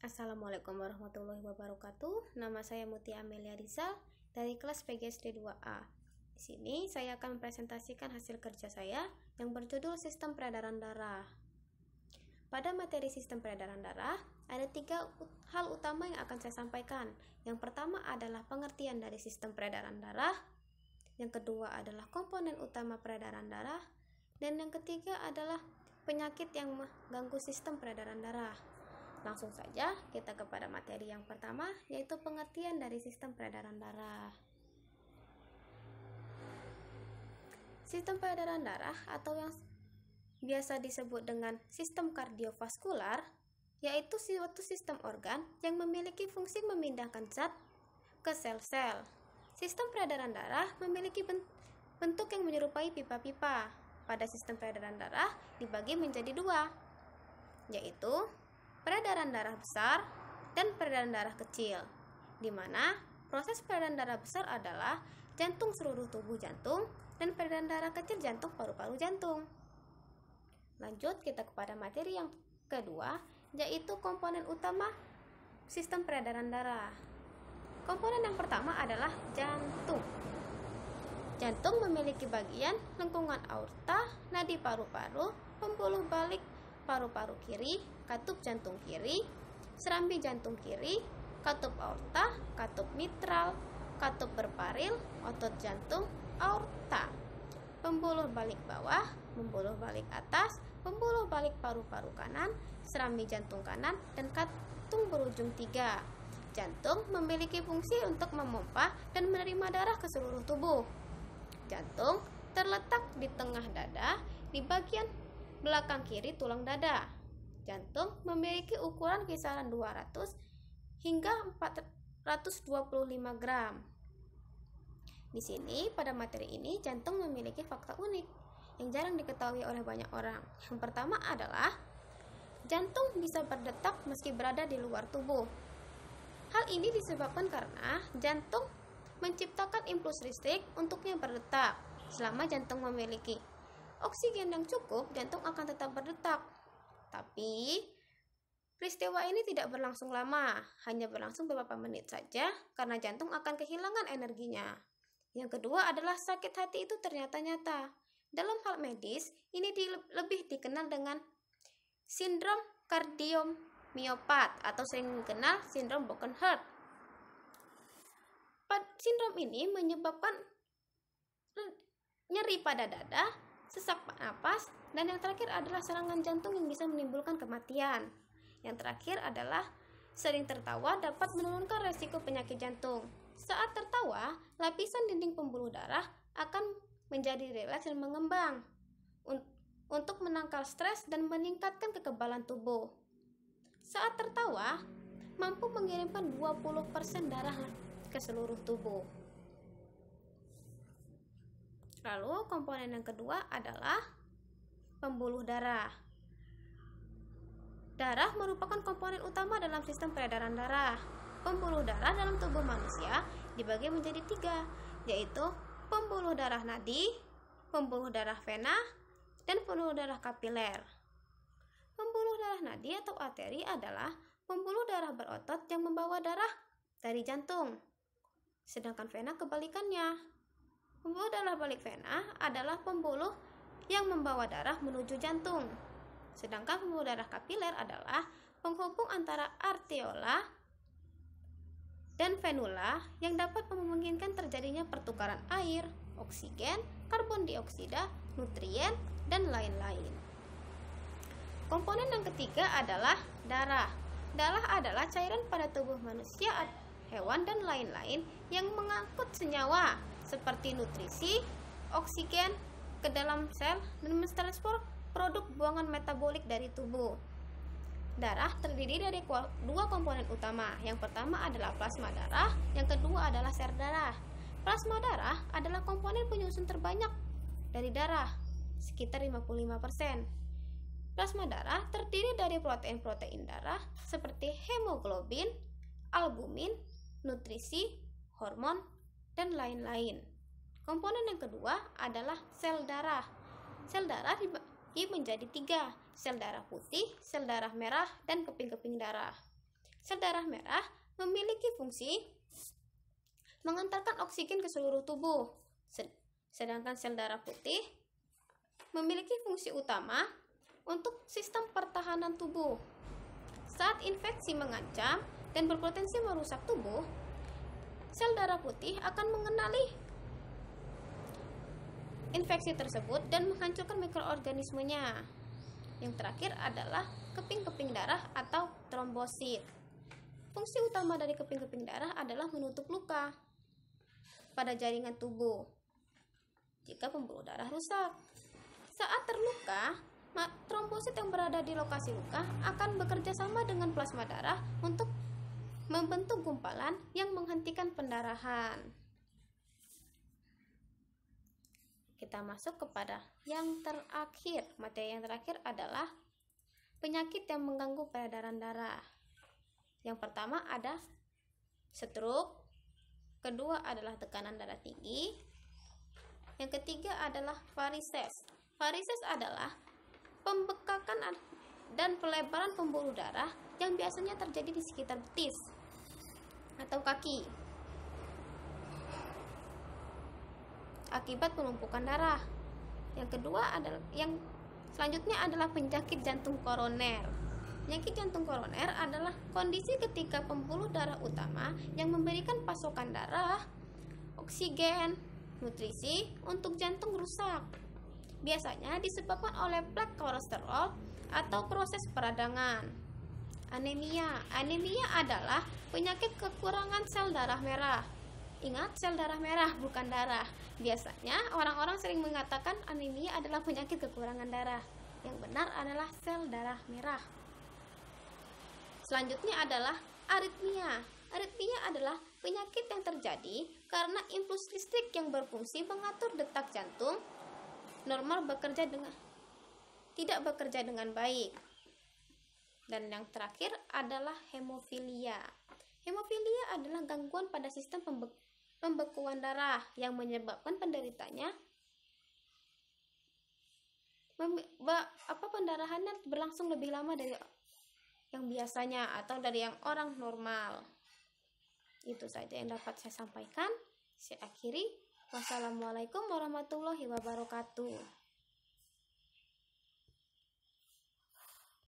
Assalamualaikum warahmatullahi wabarakatuh. Nama saya Mutia Amelia Rizal dari kelas PGSD 2A. Di sini saya akan mempresentasikan hasil kerja saya yang berjudul Sistem Peredaran Darah. Pada materi sistem peredaran darah, ada 3 hal utama yang akan saya sampaikan. Yang pertama adalah pengertian dari sistem peredaran darah. Yang kedua adalah komponen utama peredaran darah. Dan yang ketiga adalah penyakit yang mengganggu sistem peredaran darah. Langsung saja kita kepada materi yang pertama, yaitu pengertian dari sistem peredaran darah. Sistem peredaran darah atau yang biasa disebut dengan sistem kardiovaskular, yaitu suatu sistem organ yang memiliki fungsi memindahkan zat ke sel-sel. Sistem peredaran darah memiliki bentuk yang menyerupai pipa-pipa. Pada sistem peredaran darah dibagi menjadi 2, yaitu peredaran darah besar dan peredaran darah kecil, di mana proses peredaran darah besar adalah jantung seluruh tubuh jantung dan peredaran darah kecil jantung paru-paru jantung. Lanjut kita kepada materi yang kedua, yaitu komponen utama sistem peredaran darah. Komponen yang pertama adalah jantung. Jantung memiliki bagian lengkungan aorta, nadi paru-paru, pembuluh balik paru-paru kiri, katup jantung kiri, serambi jantung kiri, katup aorta, katup mitral, katup berparil, otot jantung, aorta, pembuluh balik bawah, pembuluh balik atas, pembuluh balik paru-paru kanan, serambi jantung kanan, dan kantung berujung 3. Jantung memiliki fungsi untuk memompa dan menerima darah ke seluruh tubuh. Jantung terletak di tengah dada, di bagian belakang kiri tulang dada. Jantung memiliki ukuran kisaran 200 hingga 425 gram. Di sini pada materi ini jantung memiliki fakta unik yang jarang diketahui oleh banyak orang. Yang pertama adalah jantung bisa berdetak meski berada di luar tubuh. Hal ini disebabkan karena jantung menciptakan impuls listrik untuknya berdetak. Selama jantung memiliki oksigen yang cukup, jantung akan tetap berdetak. Tapi peristiwa ini tidak berlangsung lama, hanya berlangsung beberapa menit saja karena jantung akan kehilangan energinya. Yang kedua adalah sakit hati itu ternyata nyata. Dalam hal medis, ini lebih dikenal dengan sindrom kardiomyopat atau sering dikenal sindrom broken heart. Sindrom ini menyebabkan nyeri pada dada, sesak napas, dan yang terakhir adalah serangan jantung yang bisa menimbulkan kematian. Yang terakhir adalah sering tertawa dapat menurunkan resiko penyakit jantung. Saat tertawa, lapisan dinding pembuluh darah akan menjadi rileks dan mengembang untuk menangkal stres dan meningkatkan kekebalan tubuh. Saat tertawa, mampu mengirimkan 20% darah ke seluruh tubuh. Lalu komponen yang kedua adalah pembuluh darah. Darah merupakan komponen utama dalam sistem peredaran darah. Pembuluh darah dalam tubuh manusia dibagi menjadi 3, yaitu pembuluh darah nadi, pembuluh darah vena, dan pembuluh darah kapiler. Pembuluh darah nadi atau arteri adalah pembuluh darah berotot yang membawa darah dari jantung. Sedangkan vena kebalikannya. Pembuluh darah balik vena adalah pembuluh yang membawa darah menuju jantung. Sedangkan pembuluh darah kapiler adalah penghubung antara arteriola dan venula yang dapat memungkinkan terjadinya pertukaran air, oksigen, karbon dioksida, nutrien, dan lain-lain. Komponen yang ketiga adalah darah. Darah adalah cairan pada tubuh manusia, hewan, dan lain-lain yang mengangkut senyawa seperti nutrisi, oksigen ke dalam sel dan mentransfer produk buangan metabolik dari tubuh. Darah terdiri dari 2 komponen utama. Yang pertama adalah plasma darah, yang kedua adalah sel darah. Plasma darah adalah komponen penyusun terbanyak dari darah, sekitar 55%. Plasma darah terdiri dari protein-protein darah seperti hemoglobin, albumin, nutrisi, hormon, dan lain-lain. Komponen yang kedua adalah sel darah. Sel darah dibagi menjadi 3, sel darah putih, sel darah merah, dan keping-keping darah. Sel darah merah memiliki fungsi mengantarkan oksigen ke seluruh tubuh, sedangkan sel darah putih memiliki fungsi utama untuk sistem pertahanan tubuh. Saat infeksi mengancam dan berpotensi merusak tubuh, sel darah putih akan mengenali infeksi tersebut dan menghancurkan mikroorganismenya. Yang terakhir adalah keping-keping darah atau trombosit. Fungsi utama dari keping-keping darah adalah menutup luka pada jaringan tubuh jika pembuluh darah rusak. Saat terluka, trombosit yang berada di lokasi luka akan bekerja sama dengan plasma darah untuk membentuk gumpalan yang menghentikan pendarahan. Kita masuk kepada yang terakhir. Materi yang terakhir adalah penyakit yang mengganggu peredaran darah. Yang pertama ada stroke, kedua adalah tekanan darah tinggi, yang ketiga adalah varises. Varises adalah pembekakan dan pelebaran pembuluh darah yang biasanya terjadi di sekitar betis atau kaki akibat penumpukan darah. Yang selanjutnya adalah penyakit jantung koroner. Penyakit jantung koroner adalah kondisi ketika pembuluh darah utama yang memberikan pasokan darah, oksigen, nutrisi untuk jantung rusak. Biasanya disebabkan oleh plak kolesterol atau proses peradangan. Anemia. Anemia adalah penyakit kekurangan sel darah merah. Ingat, sel darah merah bukan darah. Biasanya orang-orang sering mengatakan anemia adalah penyakit kekurangan darah. Yang benar adalah sel darah merah. Selanjutnya adalah aritmia. Aritmia adalah penyakit yang terjadi karena impuls listrik yang berfungsi mengatur detak jantung normal tidak bekerja dengan baik. Dan yang terakhir adalah hemofilia. Hemofilia adalah gangguan pada sistem pembekuan darah yang menyebabkan penderitanya pendarahannya berlangsung lebih lama dari yang biasanya atau dari yang orang normal. Itu saja yang dapat saya sampaikan. Saya akhiri. Wassalamualaikum warahmatullahi wabarakatuh.